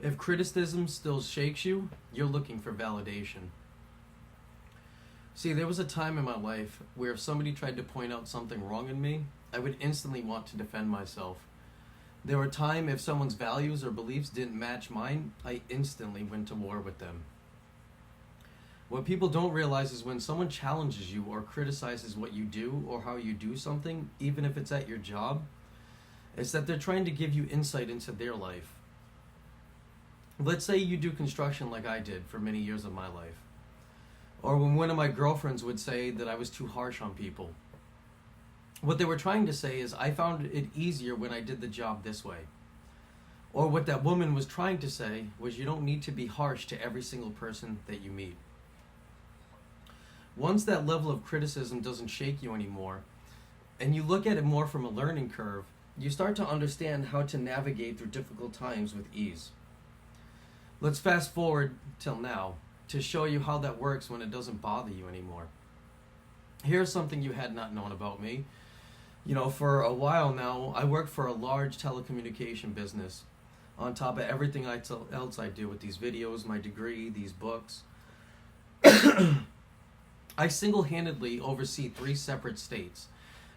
If criticism still shakes you, you're looking for validation. See, there was a time in my life where if somebody tried to point out something wrong in me, I would instantly want to defend myself. There were times if someone's values or beliefs didn't match mine, I instantly went to war with them. What people don't realize is when someone challenges you or criticizes what you do or how you do something, even if it's at your job, it's that they're trying to give you insight into their life. Let's say you do construction like I did for many years of my life. Or when one of my girlfriends would say that I was too harsh on people. What they were trying to say is I found it easier when I did the job this way. Or what that woman was trying to say was you don't need to be harsh to every single person that you meet. Once that level of criticism doesn't shake you anymore, and you look at it more from a learning curve, you start to understand how to navigate through difficult times with ease. Let's fast forward till now to show you how that works when it doesn't bother you anymore. Here's something you had not known about me. For a while now, I worked for a large telecommunication business on top of everything else I do with these videos, my degree, these books. I single-handedly oversee 3 separate states,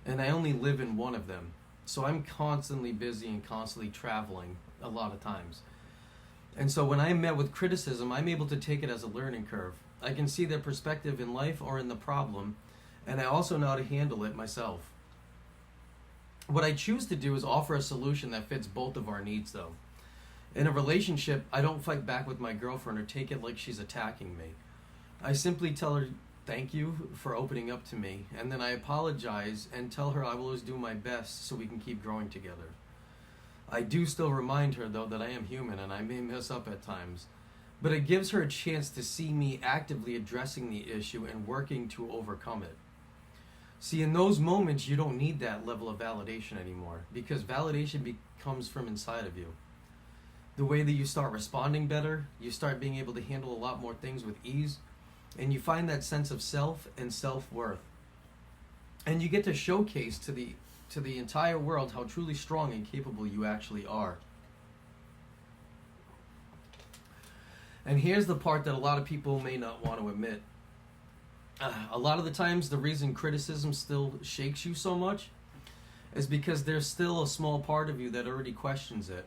and I only live in one of them. So I'm constantly busy and constantly traveling a lot of times. And so when I'm met with criticism, I'm able to take it as a learning curve. I can see their perspective in life or in the problem, and I also know how to handle it myself. What I choose to do is offer a solution that fits both of our needs, though. In a relationship, I don't fight back with my girlfriend or take it like she's attacking me. I simply tell her, thank you for opening up to me, and then I apologize and tell her I will always do my best so we can keep growing together. I do still remind her, though, that I am human and I may mess up at times, but it gives her a chance to see me actively addressing the issue and working to overcome it. See, in those moments, you don't need that level of validation anymore, because validation comes from inside of you. The way that you start responding better, you start being able to handle a lot more things with ease, and you find that sense of self and self-worth. And you get to showcase to the entire world how truly strong and capable you actually are. And here's the part that a lot of people may not want to admit. A lot of the times the reason criticism still shakes you so much is because there's still a small part of you that already questions it.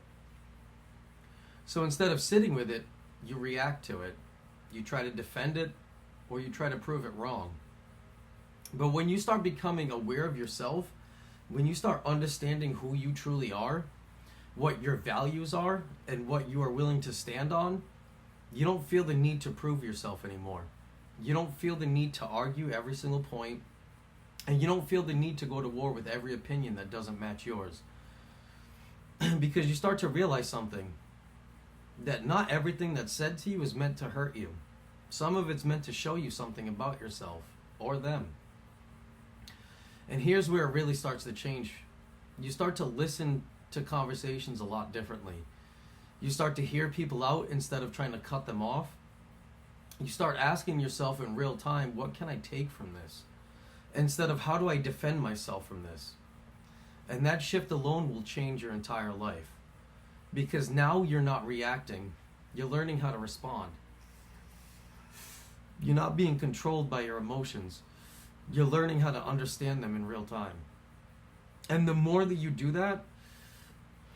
So instead of sitting with it, you react to it. You try to defend it, or you try to prove it wrong. But when you start becoming aware of yourself, when you start understanding who you truly are, what your values are, and what you are willing to stand on, you don't feel the need to prove yourself anymore. You don't feel the need to argue every single point, and you don't feel the need to go to war with every opinion that doesn't match yours. Because you start to realize something, that not everything that's said to you is meant to hurt you. Some of it's meant to show you something about yourself or them. And here's where it really starts to change. You start to listen to conversations a lot differently. You start to hear people out instead of trying to cut them off. You start asking yourself in real time, what can I take from this? Instead of how do I defend myself from this? And that shift alone will change your entire life. Because now you're not reacting. You're learning how to respond. You're not being controlled by your emotions. You're learning how to understand them in real time. And the more that you do that,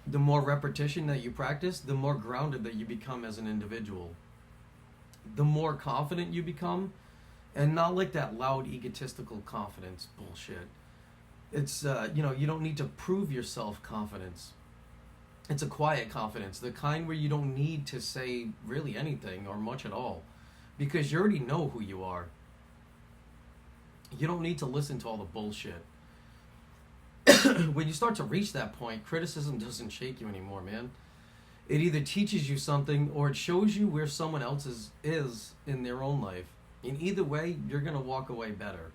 the more repetition that you practice, the more grounded that you become as an individual. The more confident you become, and not like that loud egotistical confidence bullshit. It's, you don't need to prove yourself confidence. It's a quiet confidence, the kind where you don't need to say really anything or much at all, because you already know who you are. You don't need to listen to all the bullshit. When you start to reach that point, criticism doesn't shake you anymore, man. It either teaches you something or it shows you where someone else is in their own life. In either way, you're going to walk away better.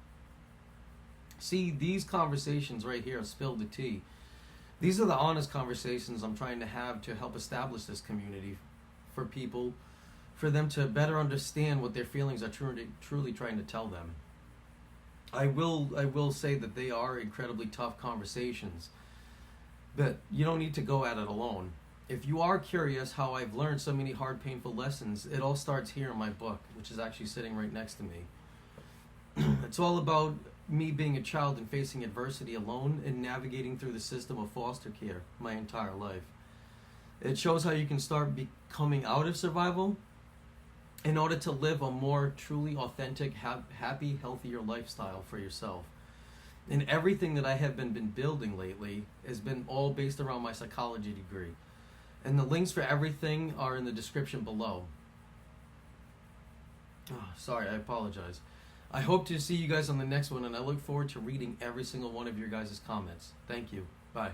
See, these conversations right here, Spill the Tea, these are the honest conversations I'm trying to have to help establish this community for people, for them to better understand what their feelings are truly trying to tell them. I will say that they are incredibly tough conversations, but you don't need to go at it alone. If you are curious how I've learned so many hard, painful lessons, it all starts here in my book, which is actually sitting right next to me. It's all about me being a child and facing adversity alone and navigating through the system of foster care my entire life. It shows how you can start coming out of survival in order to live a more truly authentic, happy, healthier lifestyle for yourself. And everything that I have been building lately has been all based around my psychology degree. And the links for everything are in the description below. Oh, sorry, I apologize. I hope to see you guys on the next one, and I look forward to reading every single one of your guys' comments. Thank you. Bye.